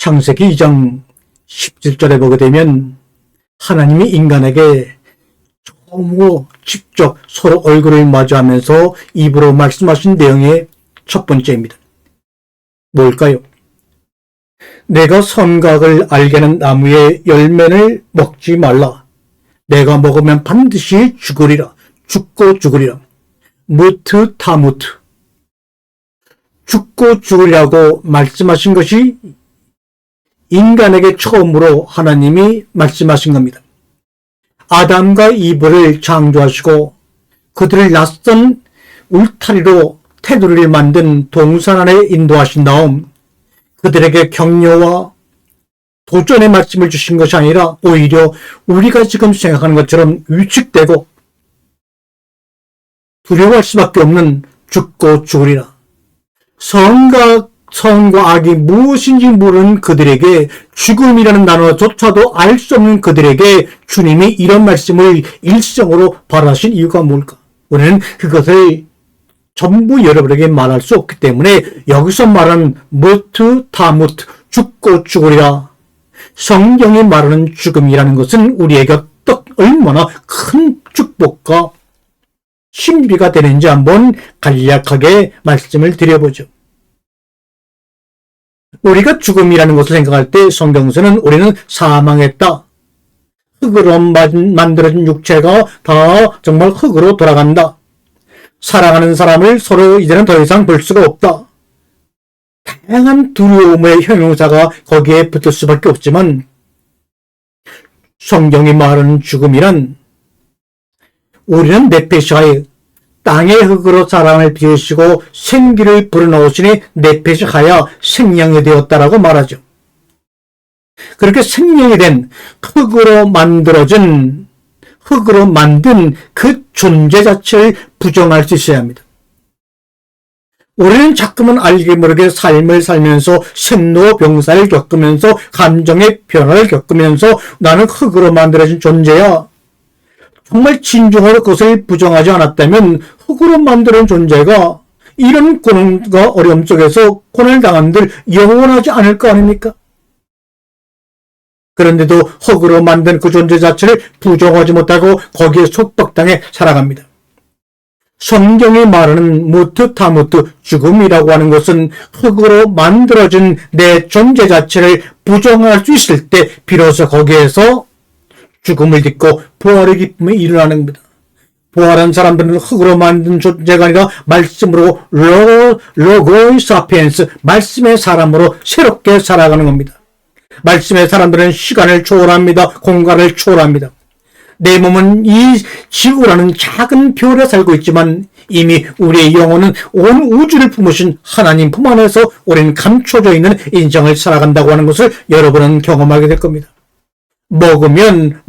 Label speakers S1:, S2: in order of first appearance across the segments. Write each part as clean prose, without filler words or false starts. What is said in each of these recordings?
S1: 창세기 2장 17절에 보게 되면 하나님이 인간에게 처음으로 직접 서로 얼굴을 마주하면서 입으로 말씀하신 내용의 첫 번째입니다. 뭘까요? 내가 선악을 알게 하는 나무의 열매를 먹지 말라. 내가 먹으면 반드시 죽으리라. 죽고 죽으리라. 무트 타무트. 죽고 죽으리라고 말씀하신 것이 인간에게 처음으로 하나님이 말씀하신 겁니다. 아담과 이브를 창조하시고 그들을 낯선 울타리로 테두리를 만든 동산 안에 인도하신 다음 그들에게 격려와 도전의 말씀을 주신 것이 아니라 오히려 우리가 지금 생각하는 것처럼 위축되고 두려워할 수밖에 없는 죽고 죽으리라. 선과 악이 무엇인지 모르는 그들에게 죽음이라는 단어조차도 알 수 없는 그들에게 주님이 이런 말씀을 일성으로 발하신 이유가 뭘까? 우리는 그것을 전부 여러분에게 말할 수 없기 때문에 여기서 말하는 무트 타무트 죽고 죽으리라. 성경이 말하는 죽음이라는 것은 우리에게 얼마나 큰 축복과 신비가 되는지 한번 간략하게 말씀을 드려보죠. 우리가 죽음이라는 것을 생각할 때 성경에서는 우리는 사망했다. 흙으로 만들어진 육체가 다 정말 흙으로 돌아간다. 사랑하는 사람을 서로 이제는 더 이상 볼 수가 없다. 다양한 두려움의 형용사가 거기에 붙을 수밖에 없지만 성경이 말하는 죽음이란 우리는 네페시하에 땅의 흙으로 사람을 비우시고 생기를 불어넣으시니 네페시하여 생명이 되었다라고 말하죠. 그렇게 생명이 된 흙으로 만든 그 존재 자체를 부정할 수 있어야 합니다. 우리는 자꾸만 알게 모르게 삶을 살면서 생로병사를 겪으면서 감정의 변화를 겪으면서 나는 흙으로 만들어진 존재야. 정말 진정으로 그것을 부정하지 않았다면 흙으로 만드는 존재가 이런 고난과 어려움 속에서 고난을 당한들 영원하지 않을 거 아닙니까? 그런데도 흙으로 만든 그 존재 자체를 부정하지 못하고 거기에 속박당해 살아갑니다. 성경이 말하는 무트 타무트 죽음이라고 하는 것은 흙으로 만들어진 내 존재 자체를 부정할 수 있을 때 비로소 거기에서 죽음을 딛고 부활의 기쁨이 일어나는 겁니다. 부활한 사람들은 흙으로 만든 존재가 아니라 말씀으로 로고이 사피엔스 말씀의 사람으로 새롭게 살아가는 겁니다. 말씀의 사람들은 시간을 초월합니다. 공간을 초월합니다. 내 몸은 이 지구라는 작은 별에 살고 있지만 이미 우리의 영혼은 온 우주를 품으신 하나님 품 안에서 우리는 감춰져 있는 인생을 살아간다고 하는 것을 여러분은 경험하게 될 겁니다. 먹으면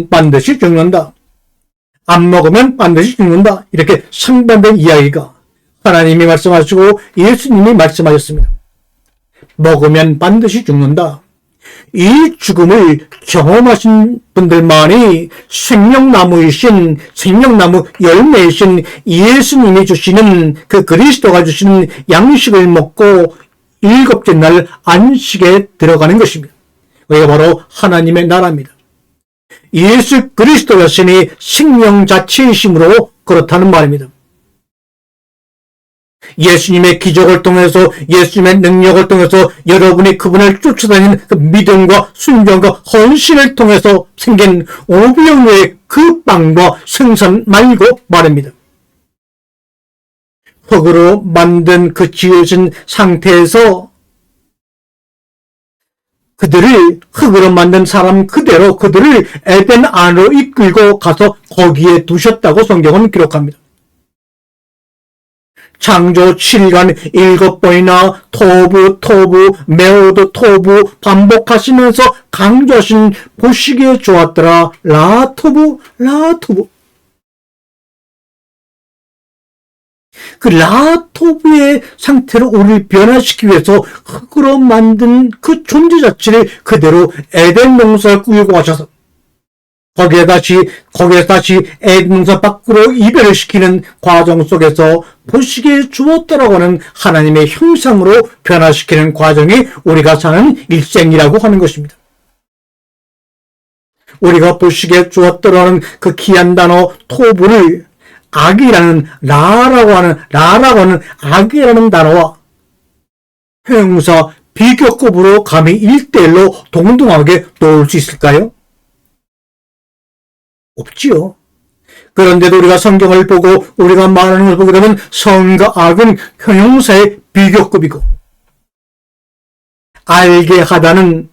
S1: 반드시 죽는다. 안 먹으면 반드시 죽는다. 이렇게 상반된 이야기가 하나님이 말씀하시고 예수님이 말씀하셨습니다. 먹으면 반드시 죽는다. 이 죽음을 경험하신 분들만이 생명나무 열매이신 예수님이 주시는 그 그리스도가 주시는 양식을 먹고 일곱째 날 안식에 들어가는 것입니다. 그게 바로 하나님의 나라입니다. 예수 그리스도 자신이 생명 자체이심으로 그렇다는 말입니다. 예수님의 기적을 통해서 예수님의 능력을 통해서 여러분이 그분을 쫓아다니는 그 믿음과 순종과 헌신을 통해서 생긴 오병이어의 그 빵과 생선 말고 말입니다. 흙으로 만든 그 지으신 상태에서 그들을 흙으로 만든 사람 그대로 그들을 에덴 안으로 이끌고 가서 거기에 두셨다고 성경은 기록합니다. 창조 7간 7번이나 토부 메오도 토부 반복하시면서 강조하신 보시기에 좋았더라 라토부. 그 라토부의 상태로 우리를 변화시키기 위해서 흙으로 만든 그 존재 자체를 그대로 에덴 동산을 꾸리고 가셔서 거기에 다시 에덴 동산 밖으로 이별을 시키는 과정 속에서 보시기에 주었다라고 하는 하나님의 형상으로 변화시키는 과정이 우리가 사는 일생이라고 하는 것입니다. 우리가 보시기에 주었다라고 하는 그 귀한 단어 토부를 라라고 하는 악이라는 단어와 형용사 비교급으로 감히 1대1로 동등하게 놓을 수 있을까요? 없지요. 그런데도 우리가 성경을 보고 우리가 말하는 걸 보게 되면 선과 악은 형용사의 비교급이고, 알게 하다는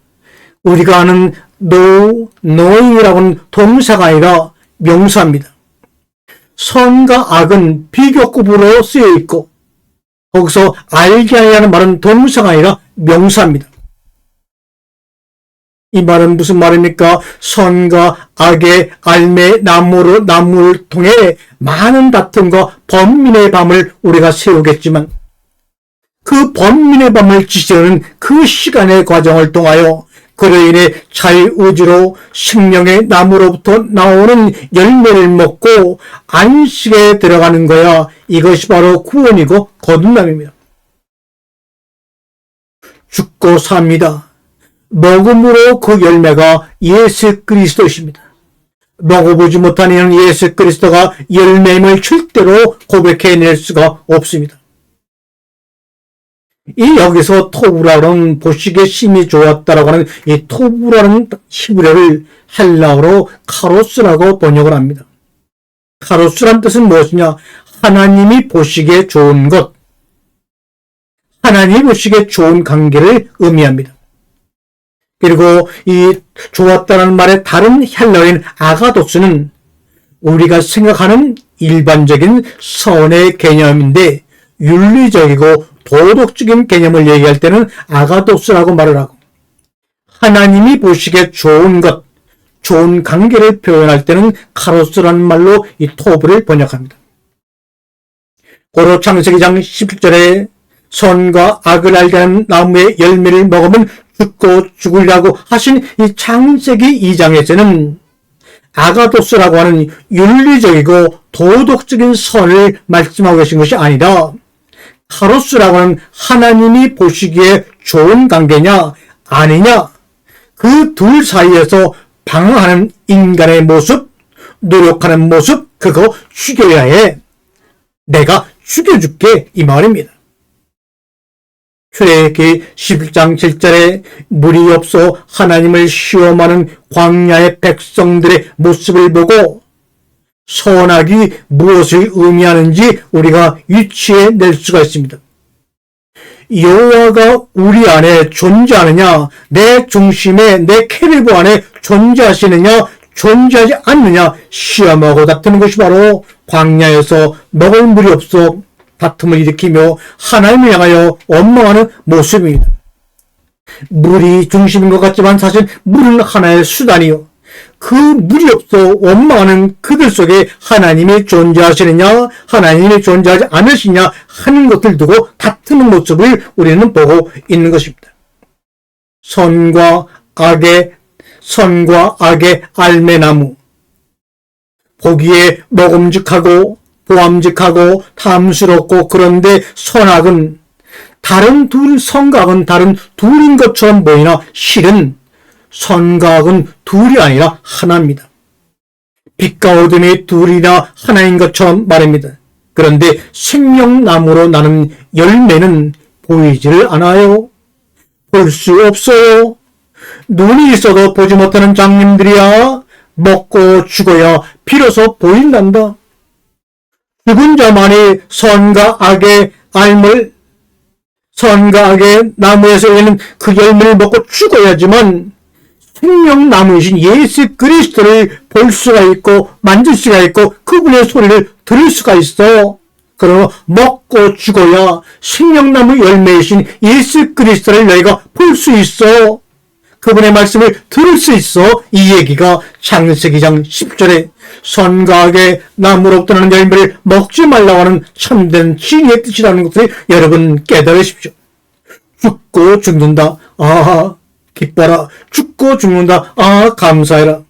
S1: 우리가 아는 knowing이라고 하는 동사가 아니라 명사입니다. 선과 악은 비교급으로 쓰여 있고, 거기서 알게 하려는 말은 동사가 아니라 명사입니다. 이 말은 무슨 말입니까? 선과 악의 알매 나무를 통해 많은 다툼과 번민의 밤을 우리가 세우겠지만, 그 번민의 밤을 지새우는 그 시간의 과정을 통하여 그로 인해 자유의지로 생명의 나무로부터 나오는 열매를 먹고 안식에 들어가는 거야. 이것이 바로 구원이고 거듭남입니다. 죽고 삽니다. 먹음으로 그 열매가 예수 그리스도이십니다. 먹어보지 못한 이는 예수 그리스도가 열매임을 절대로 고백해낼 수가 없습니다. 이 여기서 토부라는 보시기에 심히 좋았다라고 하는 이 토부라는 히브리어를 헬라어로 카로스라고 번역을 합니다. 카로스란 뜻은 무엇이냐? 하나님이 보시기에 좋은 것, 하나님이 보시기에 좋은 관계를 의미합니다. 그리고 이 좋았다는 말의 다른 헬라어인 아가도스는 우리가 생각하는 일반적인 선의 개념인데, 윤리적이고 도덕적인 개념을 얘기할 때는 아가도스라고 말을 하고, 하나님이 보시기에 좋은 것, 좋은 관계를 표현할 때는 카로스라는 말로 이 토부를 번역합니다. 고로 창세기 장 17절에 선과 악을 알게 하는 나무의 열매를 먹으면 죽고 죽으리라고 하신 이 창세기 2장에서는 아가도스라고 하는 윤리적이고 도덕적인 선을 말씀하고 계신 것이 아니라 카로스라고 하는 하나님이 보시기에 좋은 관계냐 아니냐, 그 둘 사이에서 방황하는 인간의 모습, 노력하는 모습, 그거 죽여야 해. 내가 죽여줄게, 이 말입니다. 출애굽기 11장 7절에 물이 없어 하나님을 시험하는 광야의 백성들의 모습을 보고 선악이 무엇을 의미하는지 우리가 유추해낼 수가 있습니다. 여호와가 우리 안에 존재하느냐, 내 중심에 내 캐리브 안에 존재하시느냐 존재하지 않느냐 시험하고 다투는 것이 바로 광야에서 먹을 물이 없어 다툼을 일으키며 하나님을 향하여 원망하는 모습입니다. 물이 중심인 것 같지만 사실 물은 하나의 수단이요, 그 물이 없어 원망하는 그들 속에 하나님이 존재하시느냐 하나님이 존재하지 않으시냐 하는 것들 두고 다투는 모습을 우리는 보고 있는 것입니다. 선과 악의 알매나무, 보기에 먹음직하고 보암직하고 탐스럽고, 그런데 선악은 선과 악은 다른 둘인 것처럼 보이나 실은 선과 악은 둘이 아니라 하나입니다. 빛과 어둠이 둘이나 하나인 것처럼 말입니다. 그런데 생명나무로 나는 열매는 보이지를 않아요. 볼 수 없어요. 눈이 있어도 보지 못하는 장님들이야 먹고 죽어야 비로소 보인단다. 죽은 자만이 선과 악의 나무에서 열리는 그 열매를 먹고 죽어야지만 생명나무이신 예수 그리스도를 볼 수가 있고 만질 수가 있고 그분의 소리를 들을 수가 있어. 그러나 먹고 죽어야 생명나무 열매이신 예수 그리스도를 너희가 볼 수 있어. 그분의 말씀을 들을 수 있어. 이 얘기가 창세기장 10절에 선과 악의 나무로부터 나는 열매를 먹지 말라고 하는 참된 진리의 뜻이라는 것을 여러분 깨달으십시오. 죽고 죽는다. 아 기뻐라. 죽고 죽는다. 아 감사해라.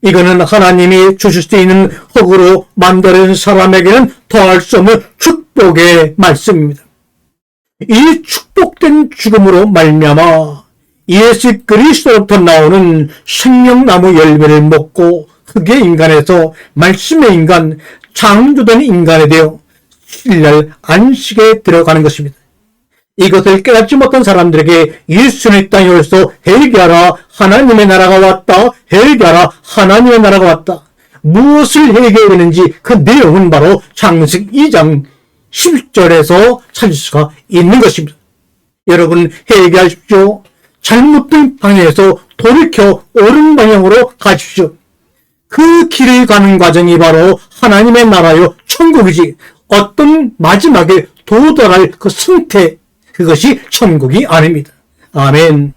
S1: 이거는 하나님이 주실 수 있는 흙으로 만들어진 사람에게는 더할 수 없는 축복의 말씀입니다. 이 축복된 죽음으로 말미암아 예수 그리스도로부터 나오는 생명나무 열매를 먹고 흙의 인간에서 말씀의 인간, 창조된 인간에 되어 7일 안식에 들어가는 것입니다. 이것을 깨닫지 못한 사람들에게 예수는 이 땅에 오셔서 회개하라, 하나님의 나라가 왔다, 회개하라, 하나님의 나라가 왔다. 무엇을 회개해야 되는지 그 내용은 바로 창세기 2장 10절에서 찾을 수가 있는 것입니다. 여러분, 회개하십시오. 잘못된 방향에서 돌이켜 옳은 방향으로 가십시오. 그 길을 가는 과정이 바로 하나님의 나라요 천국이지, 어떤 마지막에 도달할 그 승태, 그것이 천국이 아닙니다. 아멘.